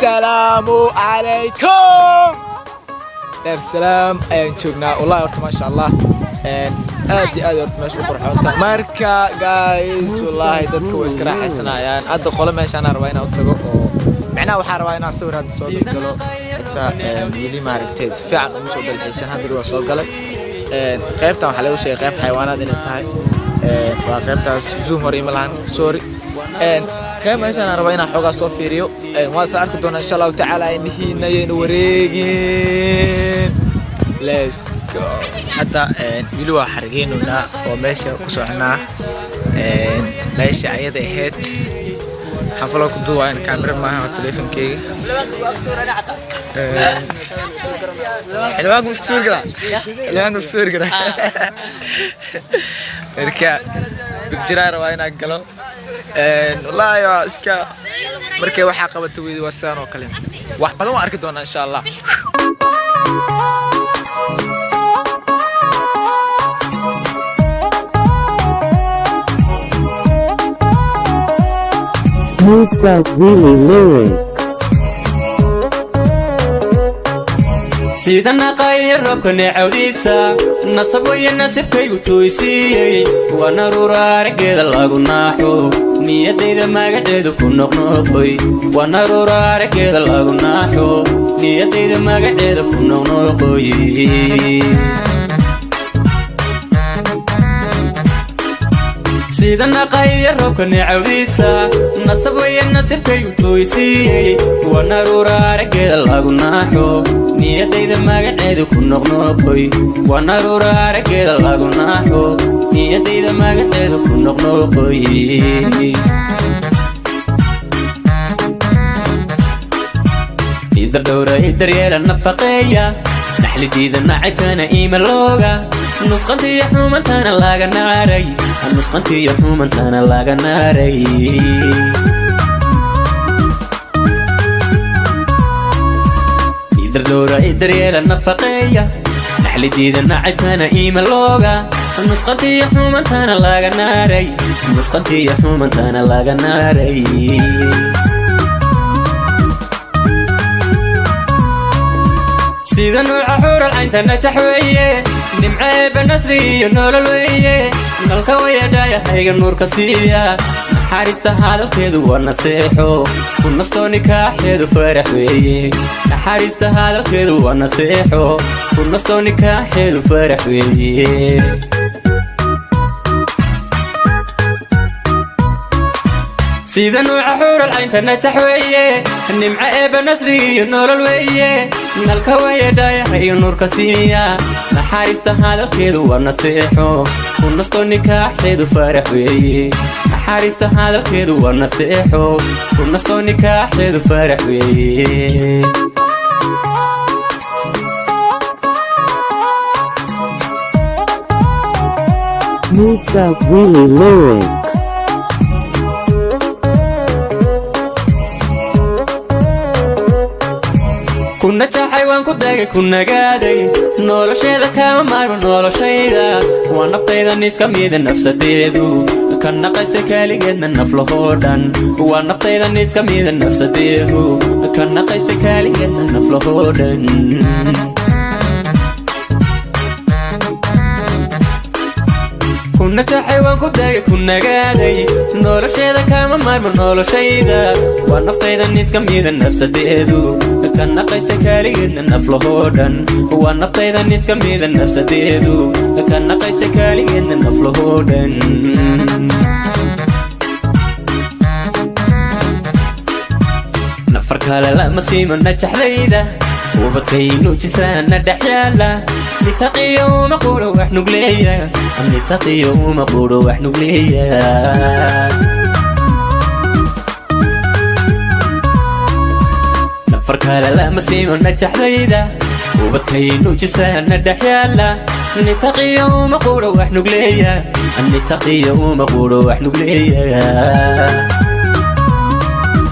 السلام عليكم دار السلام أين شوفنا والله أرت ما شاء الله أدي أرت ما شاء الله ماركا جايز والله دتك وإسكراح حسنا يعني أدي قلنا ماشي أنا روينا وتجو معنا وحروينا صور هذا الصوت قالوا حتى ولي ماركتيز فعلا مصود الحسن هذا اللي وصل قال قيبته وحلو شيء قيب حيوانات إن التاي وقيبته زوم وريم الآن سوري كم عشان أروينا حوجا صوفيريو واسألك دونا إن شاء الله تعالى إن هي نين وريجين let's go حتى بيلوا حرقين ولا وماشي قصعنا ماشي عيادة هات حفلة كدوا إن كاميرا معها التليفون كي حلوة قصور كلا حلوة قصور كلا مركا بكجرا روينا قالوا والله يا اسكا markay waxa qabato weedi wasaan oo kale wax badan waan arki doonaa insha Allah Musa Willy lyrics سيدنا قاير ربنا عوديسا نصبوا يناسبكي وتويسي وانا رورا رجال الله قناحو نيتي ذا ما قعدو كنقنقوي وانا رورا رجال الله قناحو نيتي ذا ما قعدو كنقنقوي سيدنا قاير ربنا عوديسا نصبوا يناسبكي وتويسي وانا رورا رجال الله قناحو نيتي ما قعدو كنقنقوي وانا رورا رجال الله قناحو نيتي ما قعدو كنقنقوي إذا دورة الدريال النفقية نحلي ديدا نعب كان إيما اللوغة نسقنتي يحوم انتانا لاغا ناري نسقنتي يحوم انتانا لاغا ناري دورة الدريال النفقية نحلي ديدا نعب كان إيما اللوغة نسقنتي يحوم انتانا لاغا ناري نسقنتي يحوم انتانا لاغا ناري سيدا نوع حور العين تنجح ويه نمعي بالنسري نول الويه نالكوية دايا هيغا النور كسية حارستا هذا الكيدو والنصيحو والنصتوني كاحيدو فرح ويه حارستا هذا الكيدو والنصيحو والنصتوني كاحيدو فرح ويه سيدا نوع حور العين تنجح ويه نمعي بالنسري نول الويه نالكوية دايا هيغا النور كسية حارستا هذا الكيدو والنصيحو والنصتوني كاحيدو فرح ويه حارستا هذا الكيدو والنصيحو والنصتوني كاحيدو فرح ويه Musa Willy lyrics كنا حيوان كداغي كنا قادي نولوشيدا كاما مارو نولوشيدا ونفتيدا نيس كميدا نفسديدو كنا قاستي كاليجيدنا نفلهودان ونفتيدا نيس كميدا نفسديدو كنا قاستي كاليجيدنا نفلهودان كنا حيوان كداغي كنا قادي نولوشيدا كاما مارو نولوشيدا ونفتيدا نيس كميدا نفسديدو كنا قاستي كاليجيدنا نفلهودان ونفتيدا نيس كميدا نفسديدو كنا قاستي كاليجيدنا نفلهودان نفرك لا مسيم نجح ليدا وبتكينو جسانا دحيالا نتقي يوم قولوا واحنا قليا نتقي يوم قولوا واحنا قليا نفرك لا مسيم نجح ليدا وبتكينو جسانا دحيالا نتقي يوم قولوا واحنا قليا نتقي يوم قولوا واحنا قليا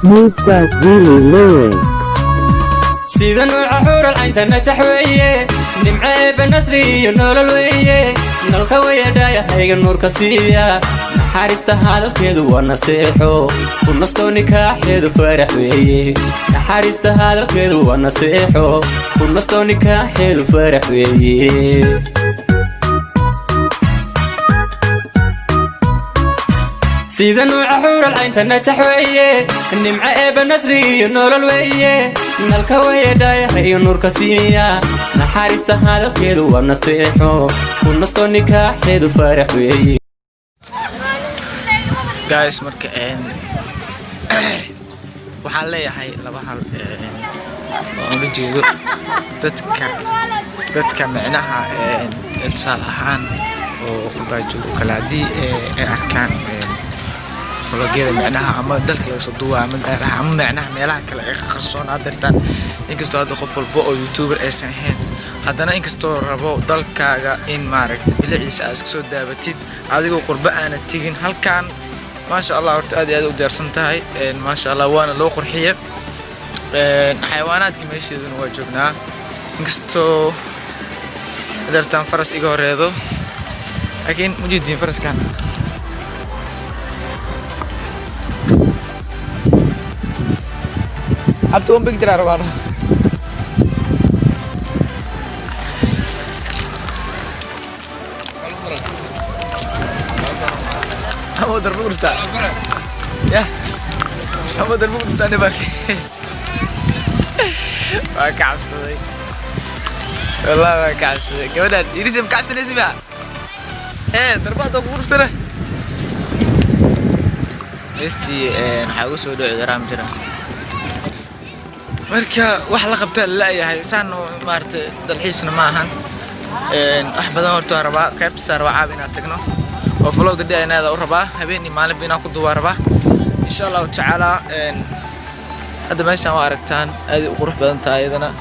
Musa Willy lyrics سيدا نوع حور العين تنجح ويه nimce banasri nolol weeye nalka wayadhaya hayga nuurka siiya naxariista hadalkeedu waa nasteexo ku nasto nikaaxeedu farax weeye naxariista hadalkeedu waa nasteexo ku nasto nikaaxeedu farax weeye سيدا وعحور العين تنجح ويه النمعة بنسري نور الويه نالك ويه داية هي نور كسية نحارست هذا الكيدو ونستيحو ونستو نكاح حيدو فارح ويه guys marka waxaan leeyahay laba hal oo la jeedo dadka macnaha tusaale ahaan oo qubaajo kala hadii ay arkaan vlogyada macnaha ama dalka laga soo duwaa ama macnaha meelaha kale ay qarsoon adartaan inkastoo hadda qof walba oo youtuber aysan ahayn haddana inkastoo rabo dalkaaga in maaragtay biliciisa aad iska soo daabatid adigoo qurba aana tigin halkan ما شاء الله horta aad iyo aad u diyaarsan tahay ma sha Allah waana loo qurxiyay xayawaanaadka meesheeduna waa joognaa inkastoo dartaan faras iga horeedo laakiin mujidiin faraskan abtu un bigdira rabaan أنا أقدر بقولتها يا أنا أقدر بقولتها أنا باكي ما كعبس ذي والله ما كعبس ذي كمان يرسم كعبس نسمع إيه دربات أقول ترى استي نحاول سوي درام ترى مركا وحلا قبتها لا يا هاي سانو مارت دلحيسنا معهن أحبذا ورتو ربع قيب صار وعابنا تكنو وفلوق دي أنا هذا وربا هبيني مالي بينا كدو وربا إن شاء الله تعالى هذا ماشي ما أركتان هذه وقروح بدنتا أيضا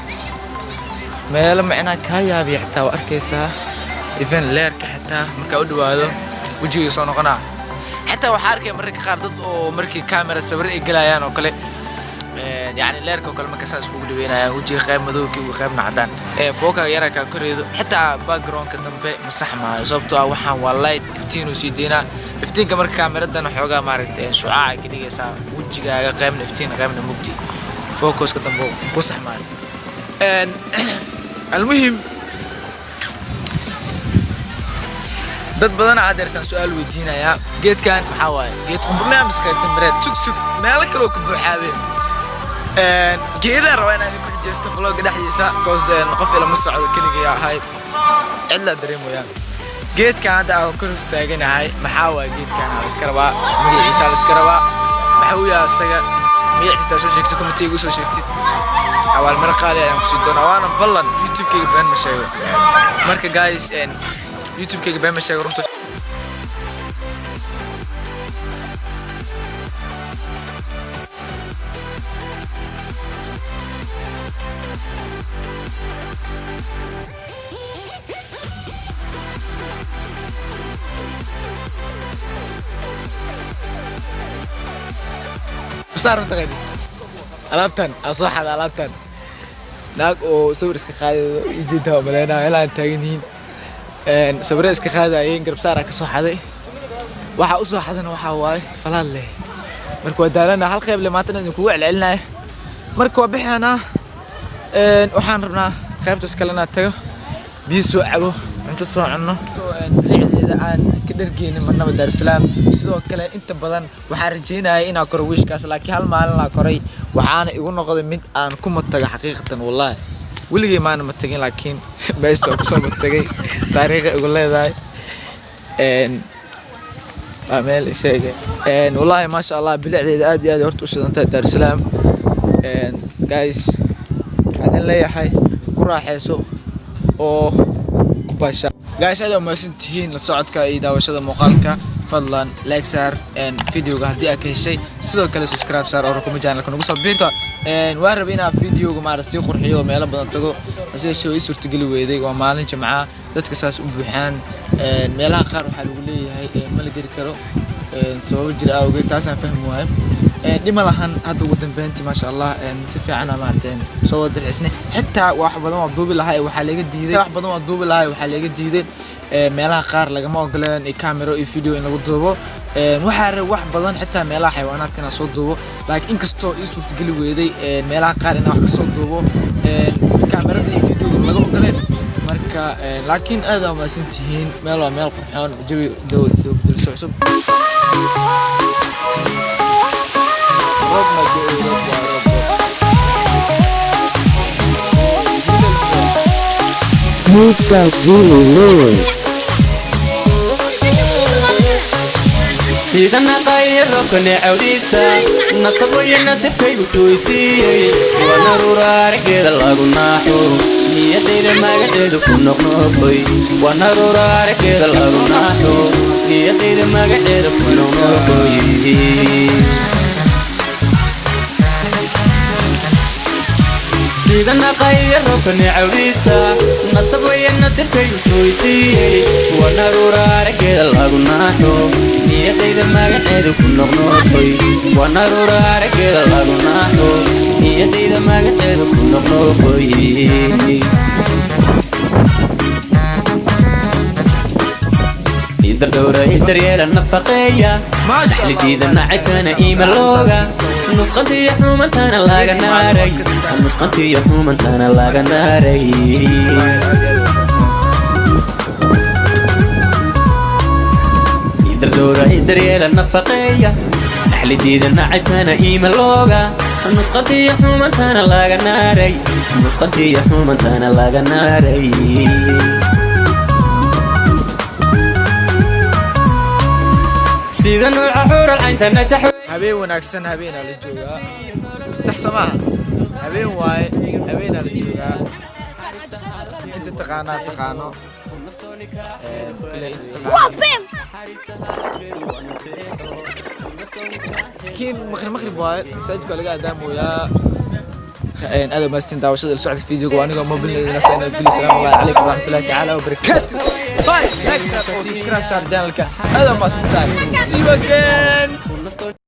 ما لما عنا كايا بيحتا وأركيسا إيفن ليرك حتى مركا أدو هذا وجي يصونو قناع حتى وحاركي مركي خاردد ومركي كاميرا سوري إقلايان وكلي يعني ليرك وكل ما كساس كوجي بينا وجي قيم مذوكي وقيم نعدان فوقها يراك كريدو حتى باك جراوند كدنبه مسح ما زبطه waxaan waa light iftiin oo siidina iftiinka marka kaamiradan xoogaa maaragtay shucaaca kaligiisa wajigaaga qaybna iftiin qaybna mugdi focus ka dambo ku saxmaan المهم dad badan aad artaan su'aal weydiinaya geedkan maxaa waaye geed qumburna miska tamreed sug meel kale oo ka buuxaabeen geeda rabaa inaan ku xijeysto vlog dhaxdiisa cause qof ila ma socdo kaliya yahay cilla dareemoyaan geedkan hadda aan ku hostaaganahay maxaa waaye geedkan aan iska rabaa magaciisa la iska rabaa maxuu yahay asaga magaciisa soo sheegtay committee soo sheegtay awal mar qaali ayaan ku sii doonaa waana ballan youtube-kayga baan ma sheego marka guys youtube-kayga baan ma sheego runtii صار تغني alaabtan asoo xad alaabtan naag oo sawir iska qaaday jidda malena ilaa taagniin sawir iska qaadayeen garab saara ka soo xaday waxa u soo xadana waxa waaye falaal leh marka wadaalana hal qayb le maanta idin kugu celcelinay marka waa bixana waxaan rabnaa qaybtaas kalena tago biyo soo cabo inta soo cunno lixdeeda aan ka dhargeeyna marnaba Dar es Salaam sidoo kale inta badan waxaan rajeynayaa inaan koro wiishkaas laakiin hal maalin la koray waxaana igu noqday mid aan ku mataga xaqiiqatan wallahi weligay maana ma tagin laakiin best oo soo matagay taariikh igu leedahay amel sheegay wallahi ma sha Allah bilicdeeda aad iyo aad horta u shidantay Dar es Salaam guys hadaan leeyahay ku raaxayso oo ku basha guys aad ma santihiin la socodka iyo daawashada muuqaalka fadlan like saar videoga hadii aad ka heshay sidoo kale subscribe saar oo kuma channelka nagu soo biirto waan rabaa inaan videoga maaragtay si qurxiyo meel badan tago asii shay suurtagali weeday waa maalin jimcaha dadka saas u buuxaan meelaha qaar waxa lagu leeyahay ma la gari karo sabab jira awgeed taas aan fahmo waay dhima lahan hadda ugu dambeyntii ma sha Allah si fiican ama arteen soo wada isna xitaa wax badan oo duubi lahay waxa laga diiday wax badan oo duubi lahay waxa laga diiday meelaha qaar lagama ogolaan camera iyo video in lagu duubo waxa wax badan xitaa meelaha xayawaanaadkana soo duubo laakiin inkastoo ii suurtagali weeday meelaha qaar in wax ka soo duubo kamerada iyo video laga ogolaan marka laakiin aad ma santihiin meel waa meel qurxoon jawi dowdal cusub Musa Willy Lyrics. سيدنا قاير ركن عوديسا نصب ينسب كي وتويسي ونرورا رجال الله ناحو نيتي ما قدر كن نقنقوي ونرورا رجال الله ناحو نيتي ما قدر كن نقنقوي سيدنا قاير ركن عوديسا نصب ينسب كي وتويسي ونرورا رجال الله ناحو نيتي ما قدر كن نقنقوي ونرورا رجال الله ناحو نيتي ما قدر كن نقنقوي يقدر دورة يقدر يلا النفقية لديد النعكنا إيما اللوغة نسقنتي يحوم انتانا لاغا ناري نسقنتي يحوم انتانا لاغا ناري يقدر دورة يقدر يلا النفقية لديد النعكنا إيما اللوغة نسقنتي يحوم انتانا لاغا ناري نسقنتي يحوم انتانا لاغا ناري سيدنا وحور العين تنجح habeen wanaagsan habeen la joogaa sax samaha habeen waay habeen la joogaa inta taqaano kiin maghrib waay masaajidka laga aadaamoyaa هذا ما استنتع وشد السعد في فيديو وأنا موبيل الناس أنا بقول السلام عليكم ورحمة الله تعالى وبركاته باي لايك وسبسكرايب صار هذا ما استنتع see you again